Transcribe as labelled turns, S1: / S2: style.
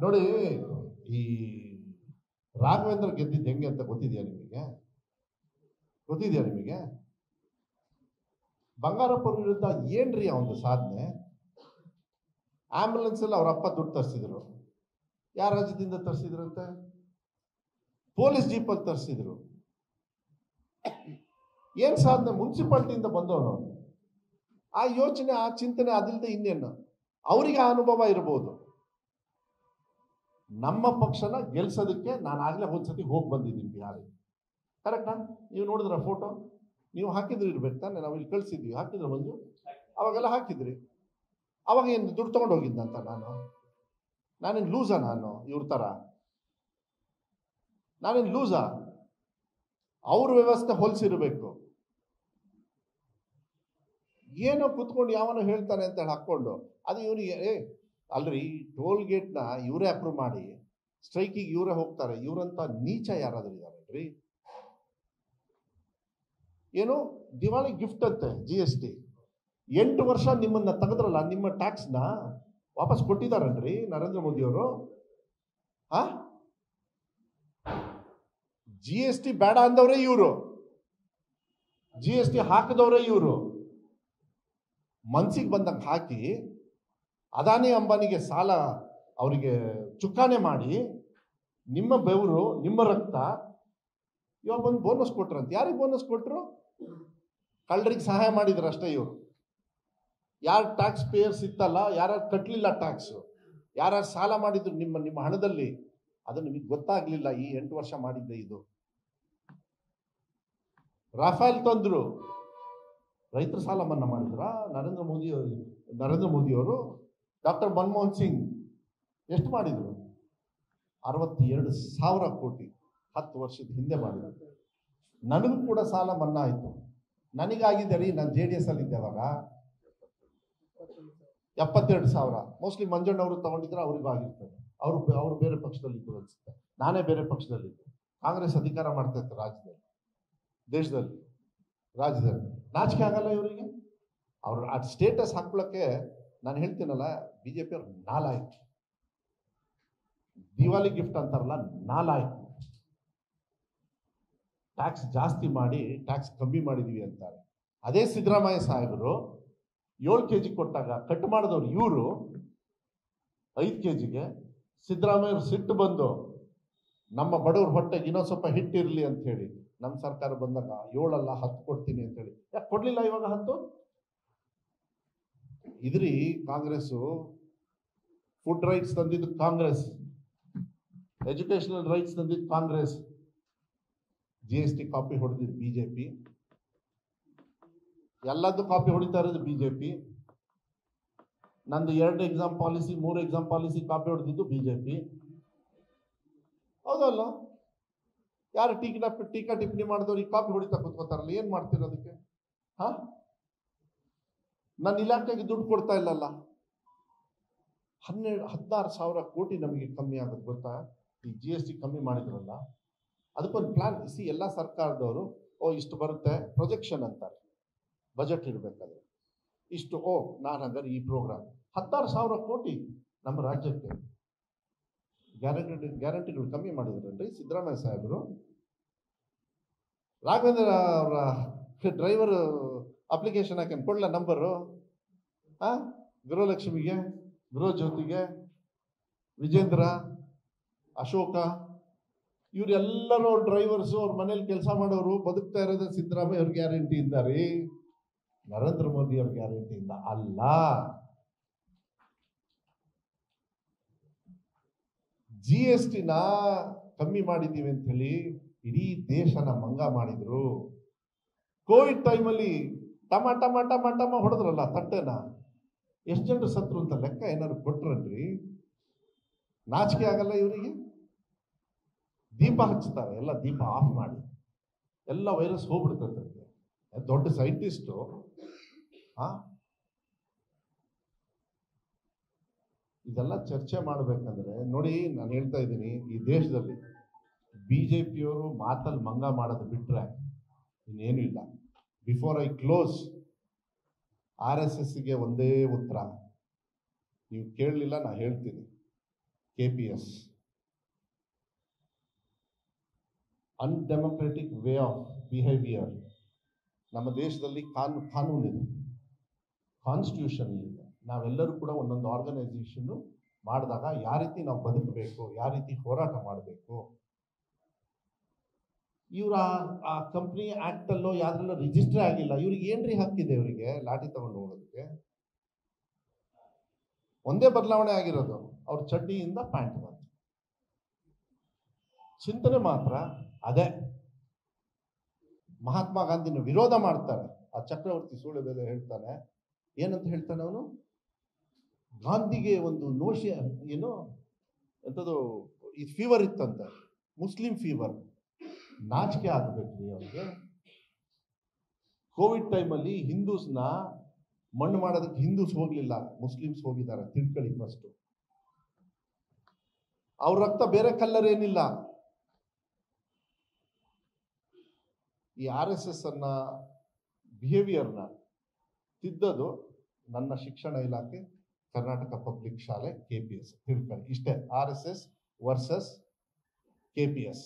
S1: ನೋಡಿ, ಈ ರಾಘವೇಂದ್ರ ಗೆದ್ದಿದ್ದು ಹೆಂಗೆ ಅಂತ ಗೊತ್ತಿದೆಯಾ ನಿಮಗೆ? ಬಂಗಾರಪ್ಪ ವಿರುದ್ಧ ಏನ್ರಿ ಅವನು ಸಾಧನೆ? ಆಂಬ್ಯುಲೆನ್ಸ್ ಅಲ್ಲಿ ಅವ್ರ ಅಪ್ಪ ದುಡ್ಡು ತರಿಸಿದ್ರು. ಯಾವ ರಾಜ್ಯದಿಂದ ತರಿಸಿದ್ರಂತೆ? ಪೊಲೀಸ್ ಜೀಪಲ್ಲಿ ತರಿಸಿದ್ರು. ಏನ್ ಸಾಧನೆ? ಮುನ್ಸಿಪಾಲಿಟಿಯಿಂದ ಬಂದವನು. ಆ ಯೋಚನೆ, ಆ ಚಿಂತನೆ ಅದಿಲ್ಲದೆ ಇನ್ನೇನು ಅವರಿಗೆ ಆ ಅನುಭವ ಇರಬಹುದು. ನಮ್ಮ ಪಕ್ಷನ ಗೆಲ್ಸೋದಕ್ಕೆ ನಾನು ಆಗ್ಲೇ ಒಂದ್ಸತಿ ಹೋಗಿ ಬಂದಿದ್ದೀನಿ ಬಿಹಾರಿಗೆ. ಕರೆಕ್ಟಾ? ನೀವು ನೋಡಿದ್ರ ಫೋಟೋ? ನೀವು ಹಾಕಿದ್ರಿ ಇರ್ಬೇಕು ತಾನೆ, ನಾವು ಇಲ್ಲಿ ಕಳಿಸಿದ್ವಿ. ಹಾಕಿದ್ರೆ ಮಂಜು? ಅವಾಗೆಲ್ಲ ಹಾಕಿದ್ರಿ. ಅವಾಗ ಏನು ದುಡ್ಡು ತಗೊಂಡು ಹೋಗಿದ್ದಂತ ನಾನೇನು ಲೂಸಾ? ಇವ್ರ ತರ ನಾನೇನು ಲೂಸಾ? ಅವ್ರ ವ್ಯವಸ್ಥೆ ಹೊಲ್ಸಿರ್ಬೇಕು. ಏನೋ ಕುತ್ಕೊಂಡು ಯಾವನೋ ಹೇಳ್ತಾನೆ ಅಂತ ಹೇಳಿ ಹಾಕ್ಕೊಂಡು ಅದು ಇವನಿಗೆ ಅಲ್ರಿ. ಟೋಲ್ ಗೇಟ್ನ ಇವರೇ ಅಪ್ರೂವ್ ಮಾಡಿ ಸ್ಟ್ರೈಕಿಗೆ ಇವರೇ ಹೋಗ್ತಾರೆ. ಇವರಂತ ನೀಚ ಯಾರಾದ್ರೂ ಇದಾರೇನ್ರಿ? ಏನು ದಿವಾಳಿ ಗಿಫ್ಟ್ ಅಂತೆ GST. 8 ವರ್ಷ ನಿಮ್ಮನ್ನ ತೆಗೆದ್ರಲ್ಲ, ನಿಮ್ಮ ಟ್ಯಾಕ್ಸ್ನ ವಾಪಸ್ ಕೊಟ್ಟಿದಾರನ್ರಿ ನರೇಂದ್ರ ಮೋದಿ ಅವರು? GST ಬೇಡ ಅಂದವ್ರೆ ಇವರು, GST ಹಾಕಿದವ್ರೆ ಇವರು. ಮನ್ಸಿಗೆ ಬಂದಂಗೆ ಹಾಕಿ ಅದಾನಿ ಅಂಬಾನಿಗೆ ಸಾಲ ಅವರಿಗೆ ಚುಕ್ಕಾನೆ ಮಾಡಿ, ನಿಮ್ಮ ಬೆವರು ನಿಮ್ಮ ರಕ್ತ ಇವಾಗ ಬಂದು ಬೋನಸ್ ಕೊಟ್ರಂತ. ಯಾರಿಗೆ ಬೋನಸ್ ಕೊಟ್ರು? ಕಳ್ಳರಿಗೆ ಸಹಾಯ ಮಾಡಿದ್ರು ಅಷ್ಟೇ ಇವರು. ಯಾರು ಟ್ಯಾಕ್ಸ್ ಪೇಯರ್ಸ್ ಇತ್ತಲ್ಲ, ಯಾರು ಕಟ್ಟಲಿಲ್ಲ ಟ್ಯಾಕ್ಸ್, ಯಾರು ಸಾಲ ಮಾಡಿದ್ರು ನಿಮ್ಮ ಹಣದಲ್ಲಿ, ಅದು ನಿಮಗೆ ಗೊತ್ತಾಗ್ಲಿಲ್ಲ. ಈ 8 ವರ್ಷ ಮಾಡಿದ್ದೆ ಇದು. ರಾಫೇಲ್ ತಂದ್ರು, ರೈತರ ಸಾಲ ಮನ್ನಾ ಮಾಡಿದ್ರ ನರೇಂದ್ರ ಮೋದಿಯವರು. ಡಾಕ್ಟರ್ ಮನಮೋಹನ್ ಸಿಂಗ್ ಎಷ್ಟು ಮಾಡಿದ್ರು? 62,000 ಕೋಟಿ 10 ವರ್ಷದ ಹಿಂದೆ ಮಾಡಿದ್ರು. ನನಗೂ ಕೂಡ ಸಾಲ ಮನ್ನಾ ಆಯಿತು. ನನಗಾಗಿದೆ ರೀ, ನಾನು JDS ಅಲ್ಲಿ ಇದ್ದೆ ಅವಾಗ. 72,000 ಮೋಸ್ಟ್ಲಿ ಮಂಜಣ್ಣವರು ತಗೊಂಡಿದ್ರೆ ಅವ್ರಿಗೂ ಆಗಿರ್ತದೆ. ಅವರು ಬೇರೆ ಪಕ್ಷದಲ್ಲಿದ್ದು ಅನ್ಸುತ್ತೆ, ನಾನೇ ಬೇರೆ ಪಕ್ಷದಲ್ಲಿದ್ದೆ. ಕಾಂಗ್ರೆಸ್ ಅಧಿಕಾರ ಮಾಡ್ತಾ ಇತ್ತು ರಾಜ್ಯದಲ್ಲಿ, ದೇಶದಲ್ಲಿ, ರಾಜ್ಯದಲ್ಲಿ. ನಾಚಿಕೆ ಆಗಲ್ಲ ಇವರಿಗೆ? ಅವ್ರ ಆ ಸ್ಟೇಟಸ್ ಹಾಕೊಳ್ಳಕ್ಕೆ ನಾನು ಹೇಳ್ತೀನಲ್ಲ, BJP ಅವ್ರು ನಾಲಾಯಕ್. ದಿವಾಲಿ ಗಿಫ್ಟ್ ಅಂತಾರಲ್ಲ, ನಾಲಾಯಕ್. ಟ್ಯಾಕ್ಸ್ ಜಾಸ್ತಿ ಮಾಡಿ ಟ್ಯಾಕ್ಸ್ ಕಮ್ಮಿ ಮಾಡಿದೀವಿ ಅಂತಾರೆ. ಅದೇ ಸಿದ್ದರಾಮಯ್ಯ ಸಾಹೇಬರು 7 kg ಕೊಟ್ಟಾಗ ಕಟ್ ಮಾಡಿದವ್ರು ಇವರು 5 kgಗೆ. ಸಿದ್ದರಾಮಯ್ಯ ಸಿಟ್ಟು ಬಂದು ನಮ್ಮ ಬಡವ್ರ ಹೊಟ್ಟೆಗೆ ಇನ್ನೊಂದು ಸ್ವಲ್ಪ ಹಿಟ್ಟಿರ್ಲಿ ಅಂತ ಹೇಳಿ ನಮ್ಮ ಸರ್ಕಾರ ಬಂದಾಗ 7 ಅಲ್ಲ 10 ಕೊಡ್ತೀನಿ ಅಂತ ಹೇಳಿ. ಯಾಕೆ ಕೊಡ್ಲಿಲ್ಲ ಇವಾಗ 10? ಇದ್ರಿ ಕಾಂಗ್ರೆಸ್ಸು. ಫುಡ್ ರೈಟ್ಸ್ ತಂದಿದ್ದು ಕಾಂಗ್ರೆಸ್, ಎಜುಕೇಶನಲ್ ರೈಟ್ಸ್ ತಂದಿದ್ದು ಕಾಂಗ್ರೆಸ್, GST ಕಾಪಿ ಹೊಡೆದಿದ್ದು BJP, ಎಲ್ಲದೂ ಕಾಪಿ ಹೊಡಿತಾ ಇರೋದು BJP. ನಂದು 2 exam policy 3 exam policy copy ಹೊಡೆದಿದ್ದು BJP. ಹೌದಲ್ಲ? ಯಾರು ಟೀಕಾ ಟಿಪ್ಪಣಿ ಮಾಡಿದವ್ರಿಗೆ ಕಾಪಿ ಹೊಡಿತಾ ಕೂತ್ಕೋತಾರಲ್ಲ, ಏನ್ ಮಾಡ್ತಿರೋದಕ್ಕೆ? ನನ್ನ ಇಲಾಖೆಗೆ ದುಡ್ಡು ಕೊಡ್ತಾ ಇಲ್ಲಲ್ಲ. 16,000 ಕೋಟಿ ನಮಗೆ ಕಮ್ಮಿ ಆಗುತ್ತೆ ಗೊತ್ತಾ? ಈ GST ಕಮ್ಮಿ ಮಾಡಿದ್ರಲ್ಲ, ಅದಕ್ಕೊಂದು ಪ್ಲಾನ್. ಎಲ್ಲ ಸರ್ಕಾರದವರು ಇಷ್ಟು ಬರುತ್ತೆ ಪ್ರೊಜೆಕ್ಷನ್ ಅಂತಾರೆ, ಬಜೆಟ್ ಇರಬೇಕಾದ್ರೆ ಇಷ್ಟು. ನಾನು ಹಂಗಾರೆ ಈ ಪ್ರೋಗ್ರಾಮ್ 16,000 ಕೋಟಿ ನಮ್ಮ ರಾಜ್ಯಕ್ಕೆ ಗ್ಯಾರಂಟಿಗಳು ಕಮ್ಮಿ ಮಾಡಿದ್ರಲ್ರಿ ಸಿದ್ದರಾಮಯ್ಯ ಸಾಹೇಬರು. ರಾಘವೇಂದ್ರ ಅವರ ಡ್ರೈವರ್ ಅಪ್ಲಿಕೇಶನ್ ಹಾಕಿ ಕೊಡ್ಲ ನಂಬರು? ಗೃಹಲಕ್ಷ್ಮಿಗೆ, ಗೃಹ ಜ್ಯೋತಿಗೆ, ವಿಜೇಂದ್ರ, ಅಶೋಕ, ಇವರೆಲ್ಲರೂ ಅವ್ರ ಡ್ರೈವರ್ಸು, ಅವ್ರ ಮನೇಲಿ ಕೆಲಸ ಮಾಡೋರು ಬದುಕ್ತಾ ಇರೋದೇ ಸಿದ್ದರಾಮಯ್ಯ ಅವ್ರ ಗ್ಯಾರಂಟಿ ಇದ್ದಾರೆ, ನರೇಂದ್ರ ಮೋದಿ ಅವ್ರ ಗ್ಯಾರಂಟಿಯಿಂದ ಅಲ್ಲ. GSTನ ಕಮ್ಮಿ ಮಾಡಿದ್ದೀವಿ ಅಂತ ಹೇಳಿ ಇಡೀ ದೇಶನ ಮಂಗ ಮಾಡಿದ್ರು. ಕೋವಿಡ್ ಟೈಮಲ್ಲಿ ಟಮ ಟಮ ಟಮ ಟಮ ಹೊಡೆದ್ರಲ್ಲ ತಟ್ಟೆನ, ಎಷ್ಟು ಜನರು ಸತ್ರು ಅಂತ ಲೆಕ್ಕ ಏನಾದ್ರು ಕೊಟ್ರನ್ರಿ? ನಾಚಿಕೆ ಆಗಲ್ಲ ಇವರಿಗೆ? ದೀಪ ಹಚ್ಚುತ್ತಾರೆ, ಎಲ್ಲ ದೀಪ ಆಫ್ ಮಾಡಿ, ಎಲ್ಲ ವೈರಸ್ ಹೋಗ್ಬಿಡ್ತಂತೆ. ದೊಡ್ಡ ಸೈಂಟಿಸ್ಟು. ಇದೆಲ್ಲ ಚರ್ಚೆ ಮಾಡ್ಬೇಕಂದ್ರೆ ನೋಡಿ, ನಾನು ಹೇಳ್ತಾ ಇದ್ದೀನಿ, ಈ ದೇಶದಲ್ಲಿ BJPಯವರು ಮಾತಲ್ಲಿ ಮಂಗ ಮಾಡೋದು ಬಿಟ್ರೆ ಇನ್ನೇನು ಇಲ್ಲ. ಬಿಫೋರ್ ಐ ಕ್ಲೋಸ್, RSSಗೆ ಒಂದೇ ಉತ್ತರ, ನೀವು ಕೇಳಲಿಲ್ಲ, ನಾ ಹೇಳ್ತೀನಿ. KPS, undemocratic way of behaviour. ನಮ್ಮ ದೇಶದಲ್ಲಿ ಕಾನೂನಿದೆ, ಕಾನ್ಸ್ಟಿಟ್ಯೂಷನ್ ಇದೆ. ನಾವೆಲ್ಲರೂ ಕೂಡ ಒಂದೊಂದು ಆರ್ಗನೈಸೇಷನ್ ಮಾಡಿದಾಗ ಯಾವ ರೀತಿ ನಾವು ಬದುಕಬೇಕು, ಯಾವ ರೀತಿ ಹೋರಾಟ ಮಾಡಬೇಕು. ಇವ್ರ ಆ ಕಂಪ್ನಿ ಆಕ್ಟ್ ಅಲ್ಲೋ ಯಾವ್ದ್ರಲ್ಲೋ ರಿಜಿಸ್ಟರ್ ಆಗಿಲ್ಲ. ಇವ್ರಿಗೆ ಏನ್ರಿ ಹಕ್ಕಿದೆ ಇವರಿಗೆ ಲಾಠಿ ತಗೊಂಡು ಹೋಗೋದಕ್ಕೆ? ಒಂದೇ ಬದಲಾವಣೆ ಆಗಿರೋದು, ಅವ್ರ ಚಡ್ಡಿಯಿಂದ ಪ್ಯಾಂಟ್ ಬಂತು. ಚಿಂತನೆ ಮಾತ್ರ ಅದೇ. ಮಹಾತ್ಮ ಗಾಂಧಿನ ವಿರೋಧ ಮಾಡ್ತಾರೆ. ಆ ಚಕ್ರವರ್ತಿ ಸೂಳೆಬೆಲೆ ಹೇಳ್ತಾನೆ, ಏನಂತ ಹೇಳ್ತಾನೆ ಅವನು? ಗಾಂಧಿಗೆ ಒಂದು ಏನು ಎಂಥದ್ದು ಈ ಫೀವರ್ ಇತ್ತಂತೆ, ಮುಸ್ಲಿಂ ಫೀವರ್. ನಾಚಿಕೆ ಆಗಬೇಕ್ರಿ ಅವ್ರಿಗೆ. ಕೋವಿಡ್ ಟೈಮಲ್ಲಿ ಹಿಂದೂಸ್ನ ಮಣ್ಣು ಮಾಡೋದಕ್ಕೆ ಹಿಂದೂಸ್ ಹೋಗ್ಲಿಲ್ಲ, ಮುಸ್ಲಿಮ್ಸ್ ಹೋಗಿದ್ದಾರೆ. ತಿಳ್ಕೊಳ್ಳಿ ಫಸ್ಟ್. ಅವ್ರ ರಕ್ತ ಬೇರೆ ಕಲ್ಲರ್ ಏನಿಲ್ಲ. ಈ RSS ಅನ್ನ ಬಿಹೇವಿಯರ್ನ ತಿದ್ದದು ನನ್ನ ಶಿಕ್ಷಣ ಇಲಾಖೆ, ಕರ್ನಾಟಕ ಪಬ್ಲಿಕ್ ಶಾಲೆ, KPS. ತಿಳ್ಕೊಳ್ಳಿ ಇಷ್ಟೇ. RSS versus KPS.